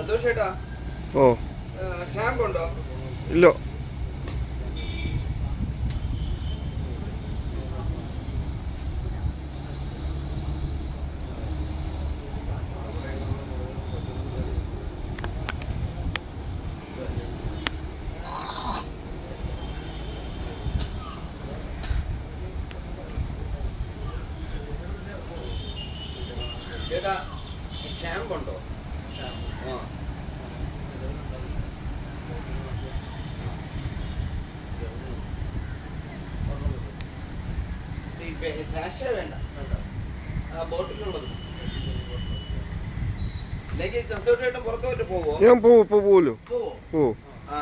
സന്തോഷേട്ടാ ഓ shampoo ഉണ്ടോ? ഇല്ല. ചേട്ടാ ഷാമ്പു ഉണ്ടോ? സാഷ വേണ്ട, ബോട്ടിലുള്ളത്. സന്തോഷമായിട്ടും പുറത്തോട്ട് പോവോ? ഞാൻ പോവല്ലോ. പോവോ?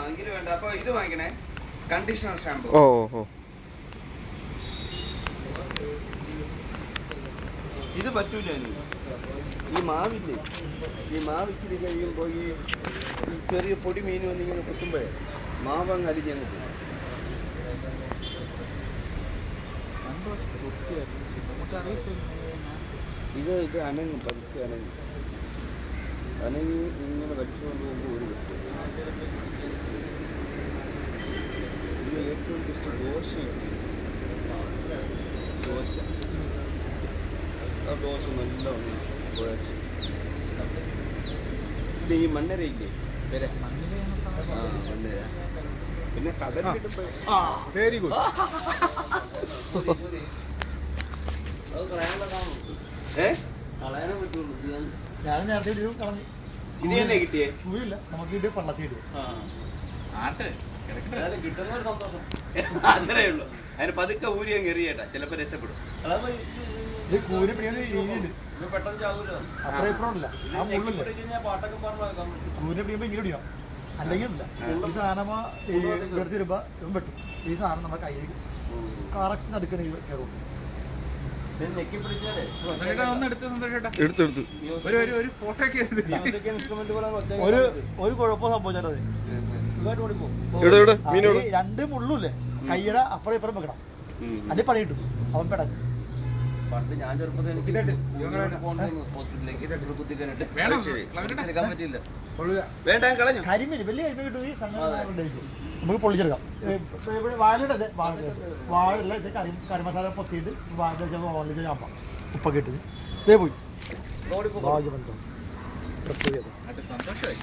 എങ്കിലും വേണ്ട. അപ്പൊ ഇത് വാങ്ങിക്കണേ, കണ്ടീഷണർ ഷാമ്പു. ഓ ഓ ഇത് പറ്റൂല. ഈ മാവില്ലേ, ഈ മാവ് ഇച്ചിരി കഴിയുമ്പോൾ ഈ ചെറിയ പൊടി മീൻ വന്നിങ്ങനെ കുത്തുമ്പോഴേ മാവങ്ങ് അലിഞ്ഞങ്ങ് പോകും. ഇത് അനങ്ങും, പതുക്കെ അനങ്ങും. അനങ്ങി ഇങ്ങനെ വലിച്ചുകൊണ്ട് പോകുമ്പോൾ ഒരു കിട്ടും. ഇത് ഏറ്റവും ഇഷ്ടം ദോശയാണ്. ദോശ നല്ല കുഴച്ച്. ഇത് ഈ മണ്ണരയില്ലേ, മണ്ണര. പിന്നെ കടലിട്ട് വെരി ഗുഡ്. കളയാനേ പറ്റുള്ളൂ. ഞാൻ നേരത്തെ കളഞ്ഞു. ഇത് തന്നെ കിട്ടിയേ? ഇല്ല, നമുക്ക് കിട്ടിയ പള്ളത്തി കിട്ടിയ കിട്ടുന്ന ഒരു സന്തോഷം അത്രേ ഉള്ളൂ. അതിന് പതുക്കെ ഊരി അങ്ങ് എറിയേട്ടാ, ചിലപ്പോ രക്ഷപ്പെടും. ഇത് കൂരി പിടിക്കുന്ന രീതിയുണ്ട്. അത്ര ഇപ്പഴല്ല, ആ മുള്ളില്ല. കൂരിനെ പിടിക്കുമ്പോ ഇങ്ങനെ പിടിക്കണം, അല്ലെങ്കിൽ ഇല്ല. ഈ സാധനം എടുത്ത് വരുമ്പോ ഇവൻ പെട്ടും. ഈ സാധനം നമ്മുടെ കയ്യിൽ കറക്റ്റ് നടുക്കുന്ന കയറും. ഒരു കുഴപ്പം സംഭവിച്ചാലേ രണ്ട് മുള്ളൂല്ലേ കൈയുടെ അപ്പുറം ഇപ്പുറം വെക്കണം, അതിന് പണി കിട്ടും. അവൻ പെടക്കും. പണ്ട് ഞാൻ ചെറുപ്പത്തിൽ കരിമീൻ വലിയ കരിമീൻ കിട്ടും. ഈ സംഗതി നമുക്ക് പൊള്ളിച്ചെടുക്കാം. വാഴയുടെ വാഴല്ല, ഇത് കറിമസാല പൊത്തിയിട്ട് വാഴ ചാമ്പ ഉപ്പൊക്കെ ഇട്ടത് ഇതേ പോയി. സന്തോഷമായി.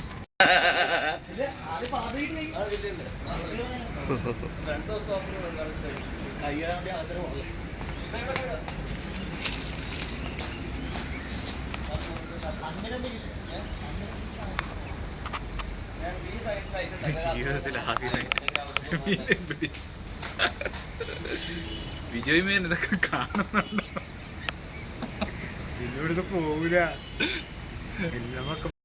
ജീവിതത്തിൽ ആദ്യമായി വിജയ് മേൻ ഇതൊക്കെ കാണുന്നുണ്ടോ? ഇന്നിവിടുന്ന് പോകൂല.